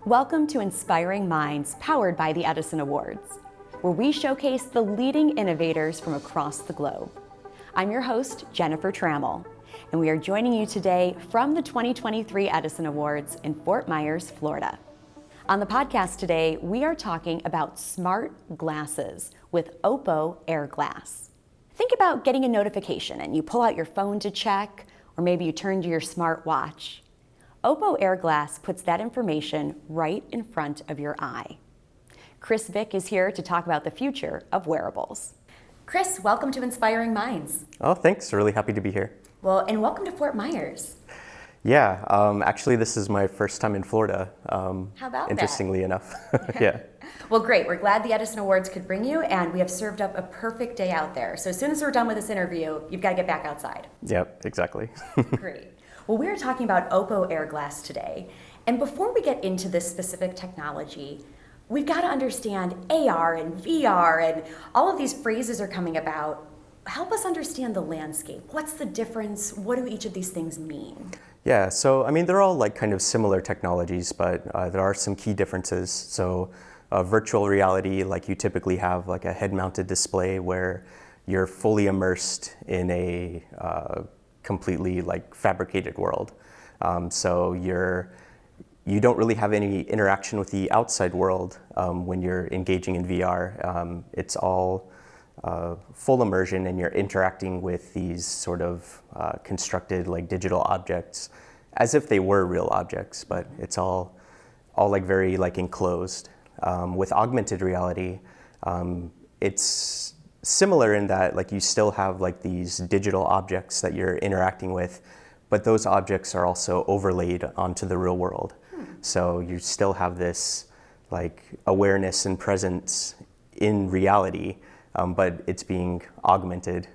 Welcome to Inspiring Minds, powered by the Edison Awards, where we showcase the leading innovators from across the globe. I'm your host, Jennifer Trammell, and we are joining you today from the 2023 Edison Awards in Fort Myers, Florida. On the podcast today, we are talking about smart glasses with OPPO Air Glass. Think about getting a notification and you pull out your phone to check, or maybe you turn to your smart watch. OPPO Air Glass puts that information right in front of your eye. Chris Vick is here to talk about the future of wearables. Chris, welcome to Inspiring Minds. Oh, thanks. Really happy to be here. Well, and welcome to Fort Myers. Yeah, actually this is my first time in Florida. How about interestingly that? enough. Yeah. Well, great. We're glad the Edison Awards could bring you, and we have served up a perfect day out there. So as soon as we're done with this interview, you've got to get back outside. Yep, exactly. Great. Well, we're talking about OPPO Air Glass today. And before we get into this specific technology, we've got to understand AR and VR and all of these phrases are coming about. Help us understand the landscape. What's the difference? What do each of these things mean? Yeah, so I mean, they're all like kind of similar technologies, but there are some key differences. So virtual reality, like you typically have like a head-mounted display where you're fully immersed in a completely like fabricated world. So you don't really have any interaction with the outside world when you're engaging in VR. It's all full immersion, and you're interacting with these sort of constructed like digital objects as if they were real objects, but it's all like very like enclosed. With augmented reality, it's similar in that like you still have like these digital objects that you're interacting with, but those objects are also overlaid onto the real world. So you still have this like awareness and presence in reality, but it's being augmented.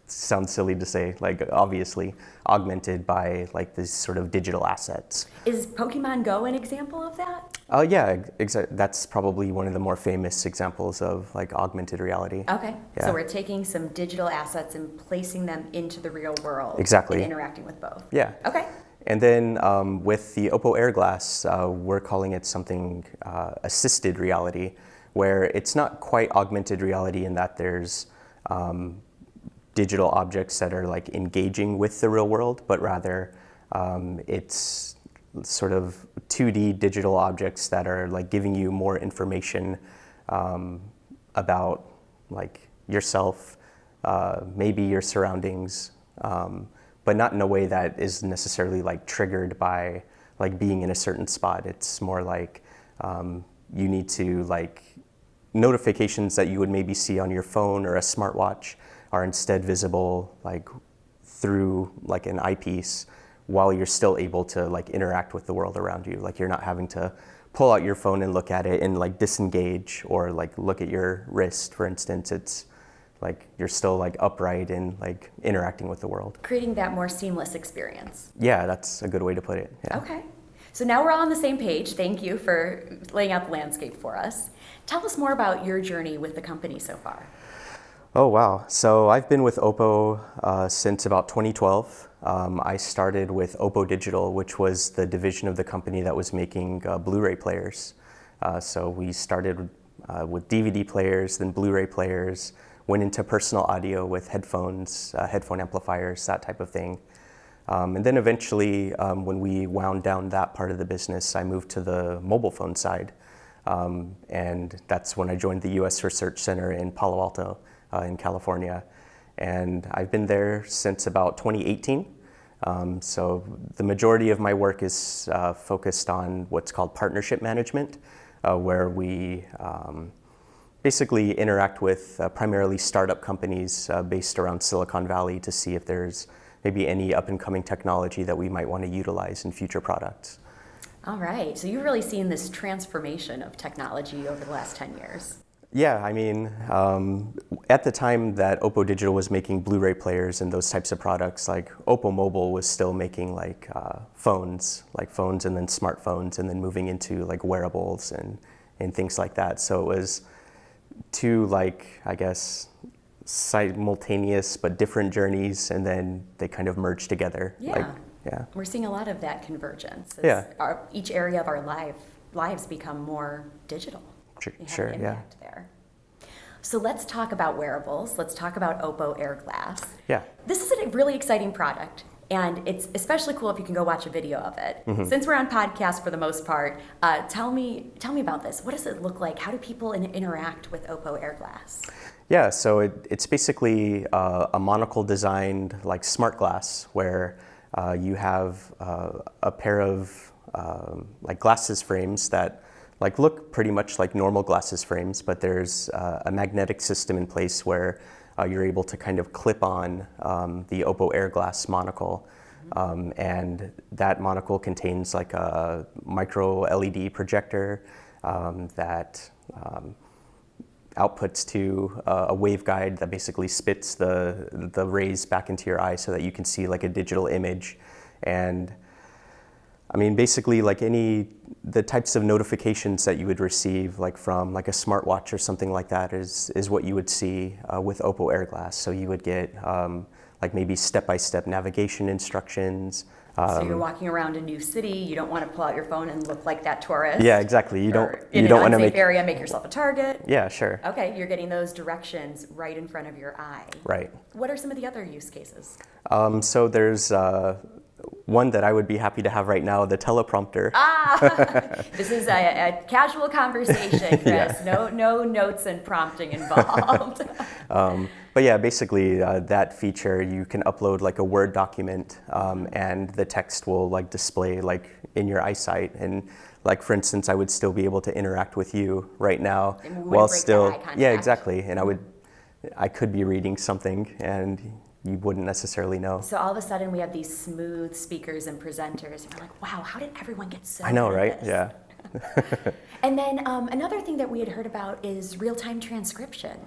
Sounds silly to say, like obviously augmented by like these sort of digital assets. Is Pokemon Go an example of that? Yeah, that's probably one of the more famous examples of like augmented reality. Okay, Yeah. So we're taking some digital assets and placing them into the real world. Exactly. And interacting with both. Yeah. Okay. And then with the OPPO Air Glass, we're calling it something assisted reality, where it's not quite augmented reality in that there's digital objects that are like engaging with the real world, but rather it's sort of 2D digital objects that are like giving you more information about like yourself, maybe your surroundings, but not in a way that is necessarily like triggered by like being in a certain spot. It's more like you need to like notifications that you would maybe see on your phone or a smartwatch are instead visible like through like an eyepiece while you're still able to like interact with the world around you. Like you're not having to pull out your phone and look at it and like disengage or like look at your wrist, for instance. It's like you're still like upright and like interacting with the world. Creating that more seamless experience. Yeah, that's a good way to put it. Yeah. Okay. So now we're all on the same page. Thank you for laying out the landscape for us. Tell us more about your journey with the company so far. Oh, wow. So I've been with OPPO since about 2012. I started with OPPO Digital, which was the division of the company that was making Blu-ray players. So we started with DVD players, then Blu-ray players, went into personal audio with headphones, headphone amplifiers, that type of thing. And then eventually, when we wound down that part of the business, I moved to the mobile phone side. And that's when I joined the US Research Center in Palo Alto in California. And I've been there since about 2018. So the majority of my work is focused on what's called partnership management, where we basically interact with primarily startup companies based around Silicon Valley to see if there's maybe any up-and-coming technology that we might want to utilize in future products. All right, so you've really seen this transformation of technology over the last 10 years. Yeah, I mean, at the time that OPPO Digital was making Blu-ray players and those types of products, like OPPO Mobile was still making like phones and then smartphones, and then moving into like wearables and things like that. So it was two like, I guess, simultaneous but different journeys, and then they kind of merged together. Yeah. Like, Yeah. We're seeing a lot of that convergence. Yeah. Each area of our lives become more digital. Sure, an yeah. impact there. So let's talk about wearables. Let's talk about OPPO Air Glass. Yeah. This is a really exciting product, and it's especially cool if you can go watch a video of it. Mm-hmm. Since we're on podcast for the most part, tell me about this. What does it look like? How do people interact with OPPO Air Glass? Yeah, so it's basically a monocle designed like smart glass where you have a pair of like glasses frames that like look pretty much like normal glasses frames, but there's a magnetic system in place where you're able to kind of clip on the OPPO Air Glass monocle. And that monocle contains like a micro LED projector that outputs to a waveguide that basically spits the rays back into your eye so that you can see like a digital image. And I mean, basically like the types of notifications that you would receive like from like a smartwatch or something like that is what you would see with OPPO Air Glass. So you would get like maybe step-by-step navigation instructions. So you're walking around a new city, you don't want to pull out your phone and look like that tourist. Yeah, exactly. You don't want to in an unsafe area, make yourself a target. Yeah, sure. Okay, you're getting those directions right in front of your eye. Right. What are some of the other use cases? So there's one that I would be happy to have right now, the teleprompter. This is a casual conversation, Chris. Yeah. No notes and prompting involved. But yeah, basically that feature, you can upload like a Word document and the text will like display like in your eyesight. And like, for instance, I would still be able to interact with you right now while still, eye contact. Yeah, exactly. And I could be reading something and you wouldn't necessarily know. So all of a sudden we have these smooth speakers and presenters and we're like, wow, how did everyone get so I know, good right? at this? Yeah. And then another thing that we had heard about is real-time transcription.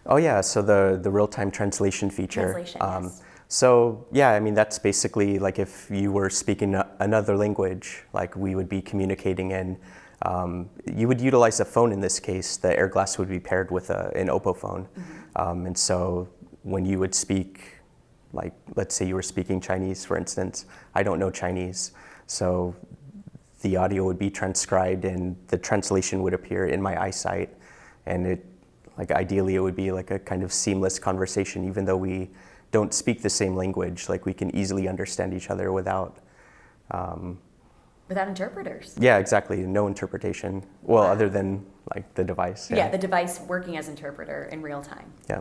Oh yeah, so the real-time translation feature. Yes. So yeah, I mean that's basically like if you were speaking another language, like we would be communicating and you would utilize a phone in this case. The Air Glass would be paired with an OPPO phone. Mm-hmm. And so when you would speak, like let's say you were speaking Chinese, for instance, I don't know Chinese, so the audio would be transcribed and the translation would appear in my eyesight, and it, like ideally it would be like a kind of seamless conversation, even though we don't speak the same language, like we can easily understand each other without interpreters. Yeah, exactly, no interpretation. Well, other than like the device. Yeah, the device working as interpreter in real time. Yeah.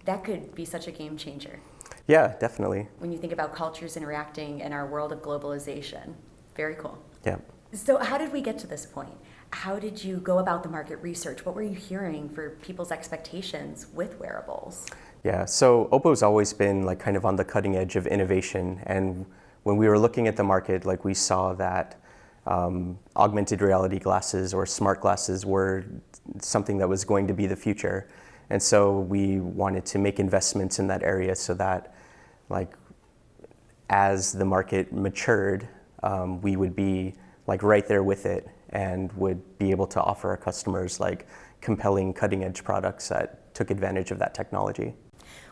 That could be such a game changer. Yeah, definitely. When you think about cultures interacting in our world of globalization. Very cool. Yeah. So how did we get to this point? How did you go about the market research? What were you hearing for people's expectations with wearables? Yeah, so OPPO's always been like kind of on the cutting edge of innovation. And when we were looking at the market, like we saw that augmented reality glasses or smart glasses were something that was going to be the future. And so we wanted to make investments in that area so that like as the market matured, we would be like right there with it and would be able to offer our customers like compelling cutting edge products that took advantage of that technology.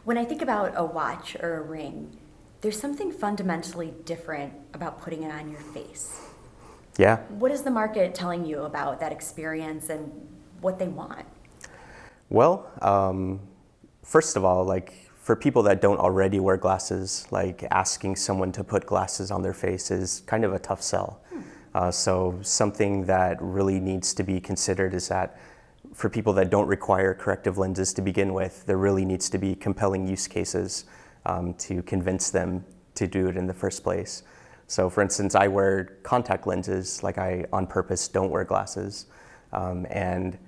When I think about a watch or a ring, there's something fundamentally different about putting it on your face. Yeah. What is the market telling you about that experience and what they want? Well, first of all, like for people that don't already wear glasses, like asking someone to put glasses on their face is kind of a tough sell. So something that really needs to be considered is that for people that don't require corrective lenses to begin with, there really needs to be compelling use cases to convince them to do it in the first place. So for instance, I wear contact lenses, like I on purpose don't wear glasses. And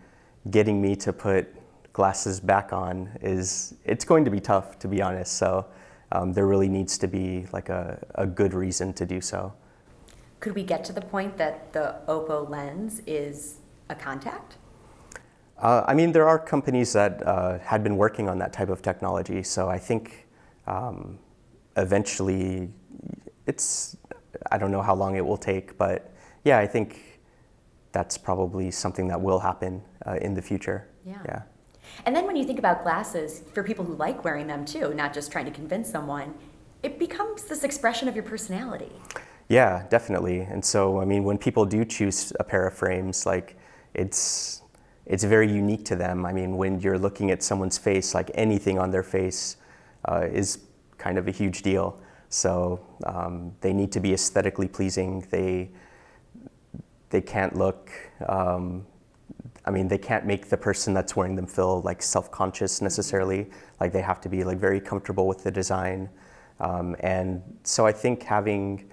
getting me to put glasses back on it's going to be tough, to be honest. So there really needs to be like a good reason to do so. Could we get to the point that the OPPO lens is a contact? I mean, there are companies that had been working on that type of technology. So I think eventually I don't know how long it will take, but yeah, I think that's probably something that will happen in the future. Yeah. And then when you think about glasses, for people who like wearing them too, not just trying to convince someone, it becomes this expression of your personality. Yeah, definitely. And so, I mean, when people do choose a pair of frames, like it's very unique to them. I mean, when you're looking at someone's face, like anything on their face is kind of a huge deal. So they need to be aesthetically pleasing. They can't look, I mean, they can't make the person that's wearing them feel like self-conscious necessarily. Like they have to be like very comfortable with the design. And so I think having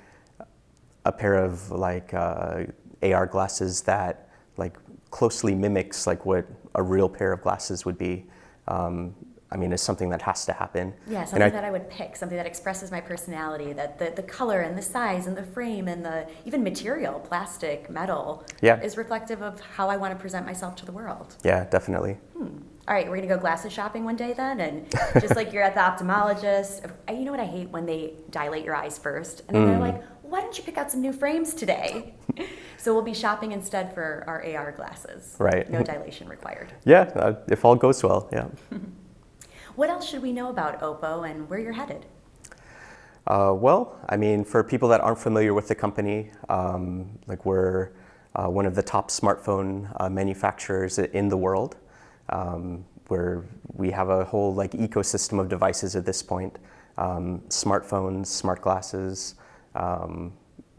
a pair of like AR glasses that like closely mimics like what a real pair of glasses would be, I mean, is something that has to happen. Yeah, something that I would pick, something that expresses my personality, that the color and the size and the frame and the even material, plastic, metal, is reflective of how I want to present myself to the world. Yeah, definitely. All right, we're gonna go glasses shopping one day then, and just like you're at the ophthalmologist, you know what I hate when they dilate your eyes first, and then they're like, why don't you pick out some new frames today? So we'll be shopping instead for our AR glasses. Right. No dilation required. Yeah, if all goes well, yeah. What else should we know about OPPO and where you're headed? Well, I mean, for people that aren't familiar with the company, like we're one of the top smartphone manufacturers in the world. Where we have a whole like ecosystem of devices at this point, smartphones, smart glasses,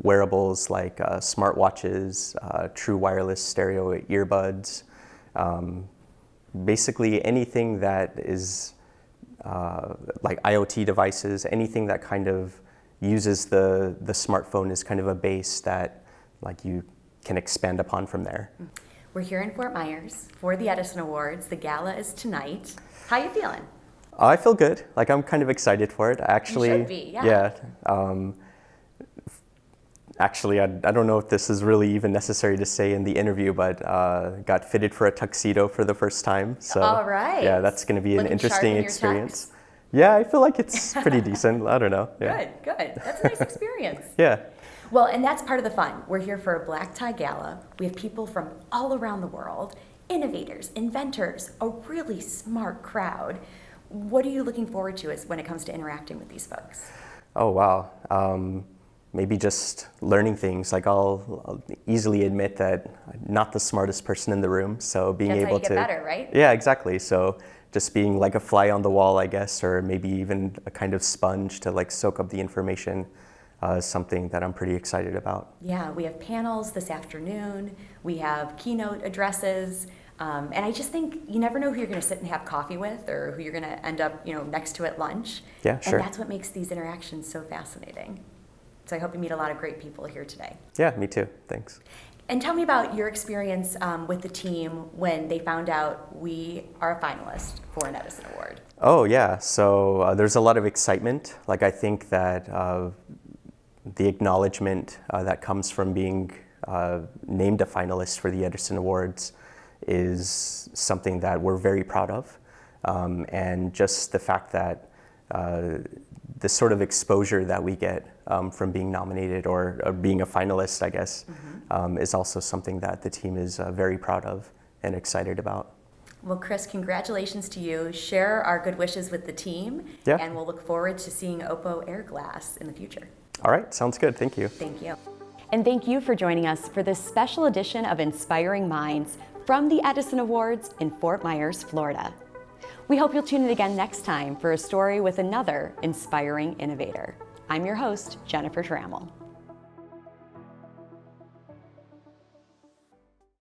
wearables like smartwatches, true wireless stereo earbuds, basically anything that is like IoT devices, anything that kind of uses the smartphone as kind of a base that like you can expand upon from there. We're here in Fort Myers for the Edison Awards. The gala is tonight. How you feeling? I feel good. Like I'm kind of excited for it. Actually, you should be, yeah. Actually, I don't know if this is really even necessary to say in the interview, but got fitted for a tuxedo for the first time. So all right. Yeah, that's going to be an interesting experience. Tux? Yeah, I feel like it's pretty decent. I don't know. Yeah. Good. That's a nice experience. Yeah. Well, and that's part of the fun. We're here for a black tie gala. We have people from all around the world, innovators, inventors, a really smart crowd. What are you looking forward to when it comes to interacting with these folks? Oh, wow. Maybe just learning things. Like I'll easily admit that I'm not the smartest person in the room, so being that's able how you to get better, right? Yeah, exactly. So just being like a fly on the wall, I guess, or maybe even a kind of sponge to like soak up the information. Is something that I'm pretty excited about. Yeah, we have panels this afternoon. We have keynote addresses. And I just think you never know who you're going to sit and have coffee with or who you're going to end up, next to at lunch. Yeah, sure. And that's what makes these interactions so fascinating. So I hope you meet a lot of great people here today. Yeah, me too. Thanks. And tell me about your experience with the team when they found out we are a finalist for an Edison Award. Oh, yeah. So there's a lot of excitement. Like I think that the acknowledgement that comes from being named a finalist for the Edison Awards is something that we're very proud of. And just the fact that the sort of exposure that we get from being nominated or being a finalist, I guess, is also something that the team is very proud of and excited about. Well, Chris, congratulations to you. Share our good wishes with the team, and we'll look forward to seeing OPPO Air Glass in the future. All right, sounds good. Thank you. Thank you. And thank you for joining us for this special edition of Inspiring Minds from the Edison Awards in Fort Myers, Florida. We hope you'll tune in again next time for a story with another inspiring innovator. I'm your host, Jennifer Trammell.